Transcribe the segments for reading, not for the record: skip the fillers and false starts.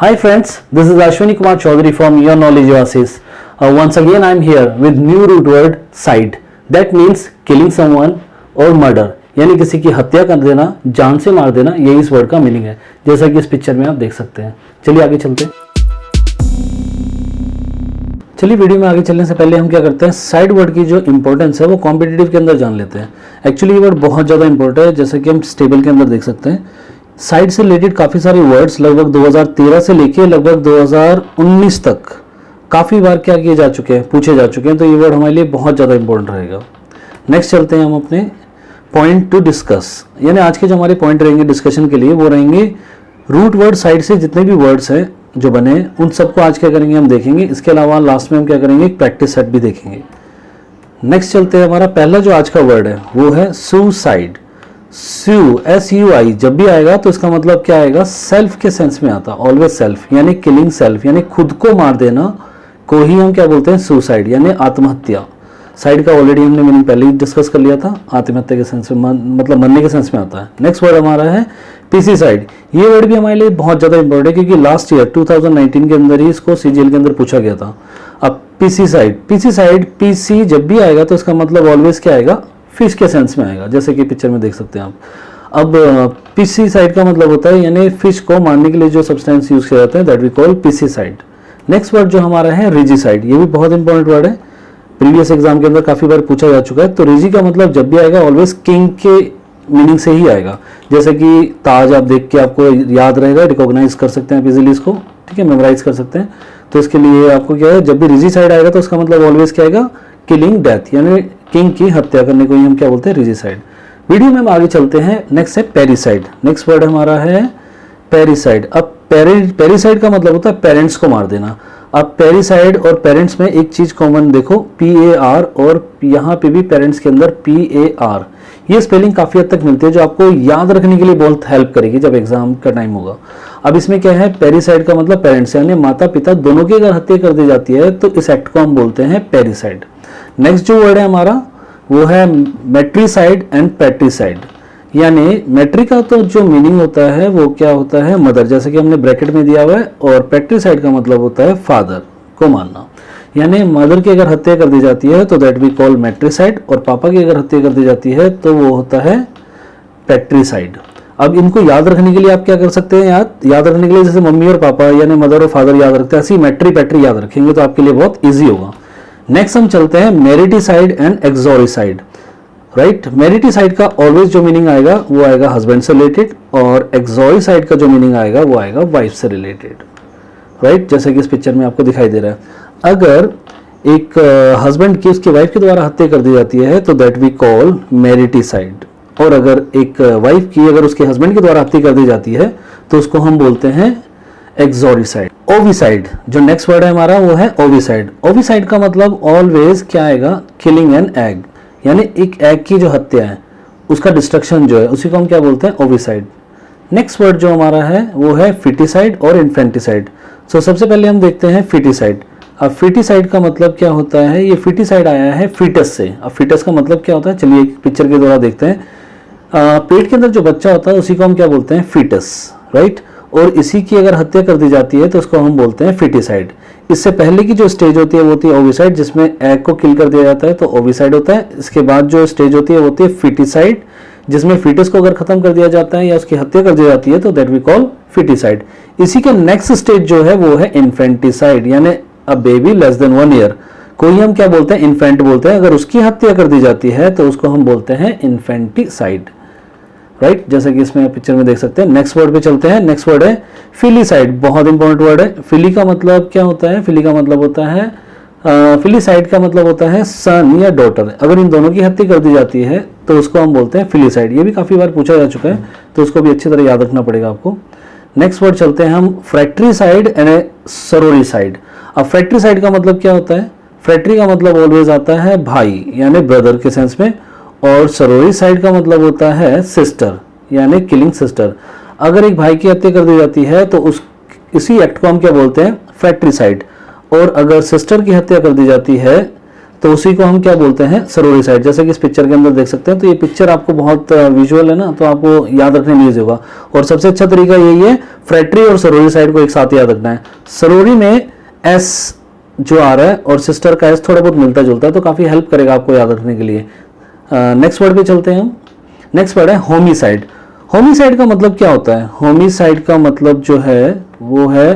Hi friends, this is Ashwini Kumar Chaudhary from Your Knowledge Oasis. Once again I am here with new root word side. That means killing someone or murder. यानी किसी की हत्या कर देना, जान से मार देना, यही इस वर्ड का मीनिंग है, जैसा कि इस पिक्चर में आप देख सकते हैं। चलिए आगे चलते हैं। चलिए वीडियो में आगे चलने से पहले हम क्या करते हैं, साइड वर्ड की जो इंपॉर्टेंस है वो कॉम्पिटिटिव के अंदर जान लेते हैं। एक्चुअली ये वर्ड बहुत ज़्यादा इंपॉर्टेंट है, जैसा कि हम टेबल के अंदर देख सकते हैं। साइड से रिलेटेड काफ़ी सारे वर्ड्स लगभग 2013 से लेके लगभग 2019 तक काफ़ी बार क्या किए जा चुके हैं, पूछे जा चुके हैं, तो ये वर्ड हमारे लिए बहुत ज़्यादा इंपॉर्टेंट रहेगा। नेक्स्ट चलते हैं हम अपने पॉइंट टू डिस्कस, यानी आज के जो हमारे पॉइंट रहेंगे डिस्कशन के लिए वो रहेंगे रूट वर्ड साइड से जितने भी वर्ड्स हैं जो बने उन सबको आज क्या करेंगे हम देखेंगे। इसके अलावा लास्ट में हम क्या करेंगे, एक प्रैक्टिस सेट भी देखेंगे। नेक्स्ट चलते हैं, हमारा पहला जो आज का वर्ड है वो है सुसाइड। सू SUI जब भी आएगा तो इसका मतलब क्या आएगा, सेल्फ के सेंस में आता, ऑलवेज सेल्फ, यानी किलिंग सेल्फ, यानी खुद को मार देना को ही हम क्या बोलते हैं, सुसाइड यानी आत्महत्या। साइड का ऑलरेडी हमने मीनिंग पहले ही डिस्कस कर लिया था, आत्महत्या के सेंस में मतलब मरने के सेंस में आता है। नेक्स्ट वर्ड हमारा है पीसीसाइड। ये वर्ड भी हमारे लिए बहुत ज़्यादा इंपॉर्टेंट है क्योंकि लास्ट ईयर 2019 के अंदर ही इसको CGL के अंदर पूछा गया था। अब पीसीसाइड PC जब भी आएगा तो इसका मतलब ऑलवेज क्या आएगा, फिश के सेंस में आएगा, जैसे कि पिक्चर में देख सकते हैं आप। अब पीसीसाइड का मतलब होता है यानी फिश को मारने के लिए जो सब्सटेंस यूज किया जाता है, that we call piscicide. Next word जो हमारा है रिजीसाइड, ये भी बहुत इंपॉर्टेंट वर्ड है, प्रीवियस एग्जाम के अंदर काफी बार पूछा जा चुका है। तो रिजी का मतलब जब भी आएगा ऑलवेज किंग के मीनिंग से ही आएगा, जैसे कि ताज आप देख के आपको याद रहेगा, रिकॉग्नाइज कर सकते हैं आप इजीली इसको, ठीक है, मेमोराइज कर सकते हैं। तो इसके लिए आपको क्या है, जब भी रिजीसाइड आएगा तो उसका मतलब ऑलवेज क्या आएगा, किलिंग डेथ, यानी किंग की हत्या करने को ही हम क्या बोलते हैं, रिजीसाइड। वीडियो में हम आगे चलते हैं। नेक्स्ट है पेरिसाइड। नेक्स्ट वर्ड हमारा है पेरिसाइड। अब पेरिसाइड का मतलब होता है पेरेंट्स को मार देना। अब पेरिसाइड और पेरेंट्स में एक चीज कॉमन देखो, PAR, और यहाँ पे भी पेरेंट्स के अंदर PAR। ये स्पेलिंग काफी हद तक मिलती है जो आपको याद रखने के लिए बहुत हेल्प करेगी जब एग्जाम का टाइम होगा। अब इसमें क्या है, पेरिसाइड का मतलब पेरेंट्स यानी माता पिता दोनों की अगर हत्या कर दी जाती है तो इस एक्ट को हम बोलते हैं पेरिसाइड। नेक्स्ट जो वर्ड है हमारा वो है मेट्रीसाइड एंड पैट्रीसाइड। यानी मेट्री का तो जो मीनिंग होता है वो क्या होता है, मदर, जैसे कि हमने ब्रैकेट में दिया हुआ है, और पैट्रीसाइड का मतलब होता है फादर को मारना। यानी मदर की अगर हत्या कर दी जाती है तो दैट वी कॉल मेट्रीसाइड, और पापा की अगर हत्या कर दी जाती है तो वो होता है पैट्रीसाइड। अब इनको याद रखने के लिए आप क्या कर सकते हैं, याद रखने के लिए जैसे मम्मी और पापा यानी मदर और फादर याद रखते हैं, ऐसी मेट्री पैट्री याद रखेंगे तो आपके लिए बहुत ईजी होगा। नेक्स्ट हम चलते हैं मेरिटिसाइड एंड एक्सोरिसाइड। राइट, मेरिटिसाइड का ऑलवेज जो मीनिंग आएगा वो आएगा हस्बैंड से रिलेटेड, और एक्सोरिसाइड का जो मीनिंग आएगा वो आएगा वाइफ से रिलेटेड। राइट, जैसे कि इस पिक्चर में आपको दिखाई दे रहा है। अगर एक हस्बैंड की उसकी वाइफ के द्वारा हत्या कर दी जाती है तो दैट वी कॉल मेरिटिसाइड, और अगर एक वाइफ की अगर उसके हस्बैंड के द्वारा हत्या कर दी जाती है तो उसको हम बोलते हैं एक्सोरिसाइड। ओविसाइड जो नेक्स्ट वर्ड है हमारा वो है ओविसाइड। ओविसाइड का मतलब ऑलवेज क्या आएगा, किलिंग एन एग, यानी एक एग की जो हत्या है उसका डिस्ट्रक्शन जो है उसी को हम क्या बोलते हैं, ओविसाइड। नेक्स्ट वर्ड जो हमारा है वो है फिटिसाइड और इन्फेंटिसाइड। सो सबसे पहले हम देखते हैं फिटिसाइड। अब फिटिसाइड का मतलब क्या होता है, ये फिटिसाइड आया है फीटस से। अब फीटस का मतलब क्या होता है, चलिए एक पिक्चर के द्वारा देखते हैं। पेट के अंदर जो बच्चा होता है उसी को हम क्या बोलते हैं, फीटस। राइट, और इसी की अगर हत्या कर दी जाती है तो उसको हम बोलते हैं फिटिसाइड। इससे पहले की जो स्टेज होती है वो होती है ओविसाइड, जिसमें एग को किल कर दिया जाता है तो ओविसाइड होता है। इसके बाद जो स्टेज होती है वो होती है फिटिसाइड, जिसमें फीटस को अगर खत्म कर दिया जाता है या उसकी हत्या कर दी जाती है तो दैट वी कॉल फिटिसाइड। इसी के नेक्स्ट स्टेज जो है वो है इन्फेंटिसाइड, यानी a baby less than 1 year को ही हम क्या बोलते हैं, इन्फेंट बोलते हैं। अगर उसकी हत्या कर दी जाती है तो उसको हम बोलते हैं इन्फेंटिसाइड। राइट, जैसे कि इसमें पिक्चर में देख सकते हैं। नेक्स्ट वर्ड पे चलते हैं। नेक्स्ट वर्ड है फिलीसाइड, बहुत इंपॉर्टेंट वर्ड है। फिली का मतलब क्या होता है, फिली का मतलब होता है फिलीसाइड का मतलब होता है सन या डॉटर। अगर इन दोनों की हत्या कर दी जाती है तो उसको हम बोलते हैं फिलीसाइड। ये भी काफी बार पूछा जा चुका है तो उसको भी अच्छी तरह याद रखना पड़ेगा आपको। नेक्स्ट वर्ड चलते हैं हम फ्रैक्ट्रीसाइड एंड सरोरिसाइड। अब फ्रैक्ट्रीसाइड का मतलब क्या होता है, फ्रैक्ट्री का मतलब ऑलवेज आता है भाई यानी ब्रदर के सेंस में, और सरोरिसाइड का मतलब होता है सिस्टर यानी किलिंग सिस्टर। अगर एक भाई की हत्या कर दी जाती है तो इसी एक्ट को हम क्या बोलते हैं, फ्रैक्ट्रीसाइड। और अगर सिस्टर की हत्या कर दी जाती है तो उसी को हम क्या बोलते हैं, सरोरिसाइड। जैसे कि इस पिक्चर के अंदर देख सकते हैं, तो ये पिक्चर आपको बहुत विजुअल है ना, तो आपको याद रखने में ईजी होगा। और सबसे अच्छा तरीका यही है, फ्रेटरी और सरोरिसाइड को एक साथ याद रखना है। सरोरी में एस जो आ रहा है और सिस्टर का एस थोड़ा बहुत मिलता जुलता है, तो काफ़ी हेल्प करेगा आपको याद रखने के लिए। नेक्स्ट वर्ड पे चलते हैं हम। नेक्स्ट वर्ड है होमिसाइड। होमिसाइड का मतलब क्या होता है? होमिसाइड का मतलब जो है वो है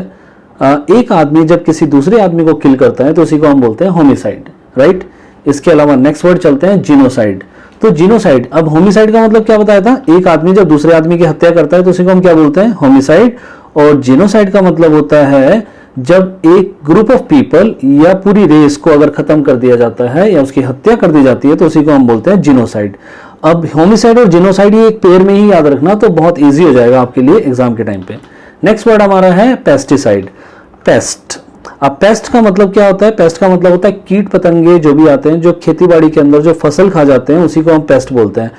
एक आदमी जब किसी दूसरे आदमी को किल करता है तो उसी को हम बोलते हैं होमिसाइड, राइट। इसके अलावा नेक्स्ट वर्ड चलते हैं जीनोसाइड। तो जीनोसाइड, अब होमिसाइड का मतलब क्या बताया था? एक आदमी जब दूसरे आदमी की हत्या करता है तो उसी को हम क्या बोलते हैं? होमिसाइड। और जीनोसाइड का मतलब होता है जब एक ग्रुप ऑफ पीपल या पूरी रेस को अगर खत्म कर दिया जाता है या उसकी हत्या कर दी जाती है तो उसी को हम बोलते हैं जीनोसाइड। अब होमिसाइड और जीनोसाइड ये एक पेयर में ही याद रखना, तो बहुत इजी हो जाएगा आपके लिए एग्जाम के टाइम पे। नेक्स्ट वर्ड हमारा है पेस्टिसाइड। पेस्ट। अब पेस्ट का मतलब क्या होता है? पेस्ट का मतलब होता है कीट पतंगे जो भी आते हैं, जो खेती बाड़ी के अंदर जो फसल खा जाते हैं, उसी को हम पेस्ट बोलते हैं।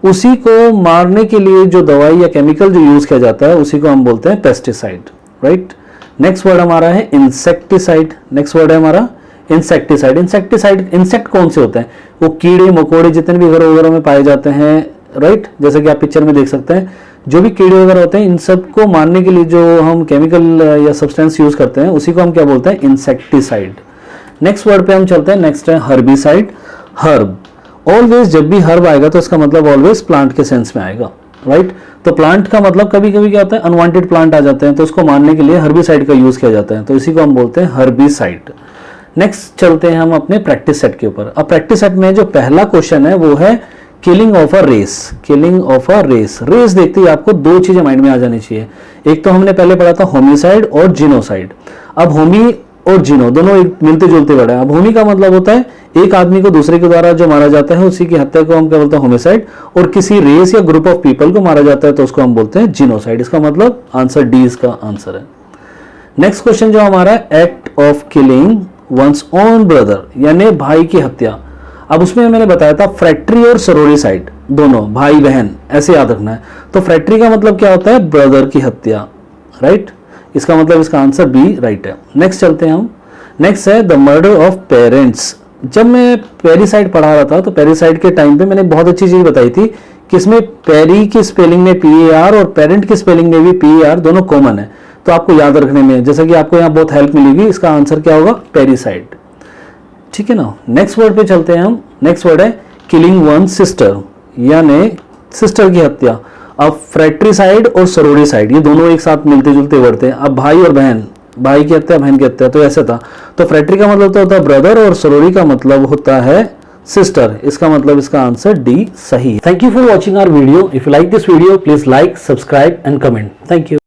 उसी को मारने के लिए जो दवाई या केमिकल जो यूज किया जाता है उसी को हम बोलते हैं पेस्टिसाइड, राइट। नेक्स्ट वर्ड हमारा है इंसेक्टिसाइड। नेक्स्ट वर्ड है हमारा इंसेक्टिसाइड। इंसेक्टिसाइड, इंसेक्ट कौन से होते हैं? वो कीड़े मकोड़े जितने भी घरों वगैरह में पाए जाते हैं, राइट। जैसे कि आप पिक्चर में देख सकते हैं, जो भी कीड़े वगैरह होते हैं, इन सबको मारने के लिए जो हम केमिकल या सब्सटेंस यूज करते हैं उसी को हम क्या बोलते हैं? इंसेक्टिसाइड। नेक्स्ट वर्ड पे हम चलते हैं। नेक्स्ट है हर्बिसाइड। हर्ब, ऑलवेज जब भी हर्ब आएगा तो इसका मतलब ऑलवेज प्लांट के सेंस में आएगा, राइट। तो प्लांट का मतलब कभी कभी क्या होता है? अनवांटेड प्लांट आ जाते हैं तो उसको मारने के लिए हर्बिसाइड का यूज किया जाता है, तो इसी को हम बोलते हैं हर्बिसाइड। नेक्स्ट चलते हैं हम अपने प्रैक्टिस सेट के ऊपर। अब प्रैक्टिस सेट में जो पहला क्वेश्चन है वो है killing of a race. Killing of a race. Race देखते ही आपको दो चीजें माइंड में आ जानी चाहिए। एक तो हमने पहले पढ़ा था होमिसाइड और जीनोसाइड। अब होमी और जीनो दोनों एक मिलते जुलते वर्ड है। अब होमी का मतलब होता है एक आदमी को दूसरे के द्वारा जो मारा जाता है उसी की हत्या को हम क्या बोलते हैं? होमिसाइड। और किसी रेस या ग्रुप ऑफ पीपल को मारा जाता है तो उसको हम बोलते हैं जीनोसाइड। इसका मतलब आंसर डी इसका आंसर है। नेक्स्ट क्वेश्चन जो हमारा है, act of killing one's own brother, यानी भाई की हत्या। अब उसमें मैंने बताया था फ्रैक्ट्री और सरोरिसाइड, दोनों भाई बहन, ऐसे याद रखना है। तो फ्रैक्ट्री का मतलब क्या होता है? ब्रदर की हत्या, राइट। इसका मतलब इसका आंसर बी राइट है। नेक्स्ट चलते हैं हम। नेक्स्ट है द मर्डर ऑफ पेरेंट्स। जब मैं पेरिसाइड पढ़ा रहा था तो पेरिसाइड के टाइम पे मैंने बहुत अच्छी चीज बताई थी कि इसमें पेरी की स्पेलिंग में PAR और पेरेंट की स्पेलिंग में भी PAR दोनों कॉमन है, तो आपको याद रखने में जैसा कि आपको यहाँ बहुत हेल्प मिलेगी। इसका आंसर क्या होगा? पेरिसाइड, ठीक है ना। नेक्स्ट वर्ड पे चलते हैं हम। नेक्स्ट वर्ड है किलिंग वन सिस्टर, यानी सिस्टर की हत्या। अब फ्रैट्रिसाइड और सरोरिसाइड ये दोनों एक साथ मिलते जुलते वर्ड थे। अब भाई और बहन, भाई की हत्या बहन की हत्या, तो ऐसा था। तो फ्रैट्री का मतलब तो होता है ब्रदर और सरोरी का मतलब होता है सिस्टर। इसका मतलब इसका आंसर डी सही है। Thank you for watching our video. If you like this video please like, subscribe and comment. Thank you.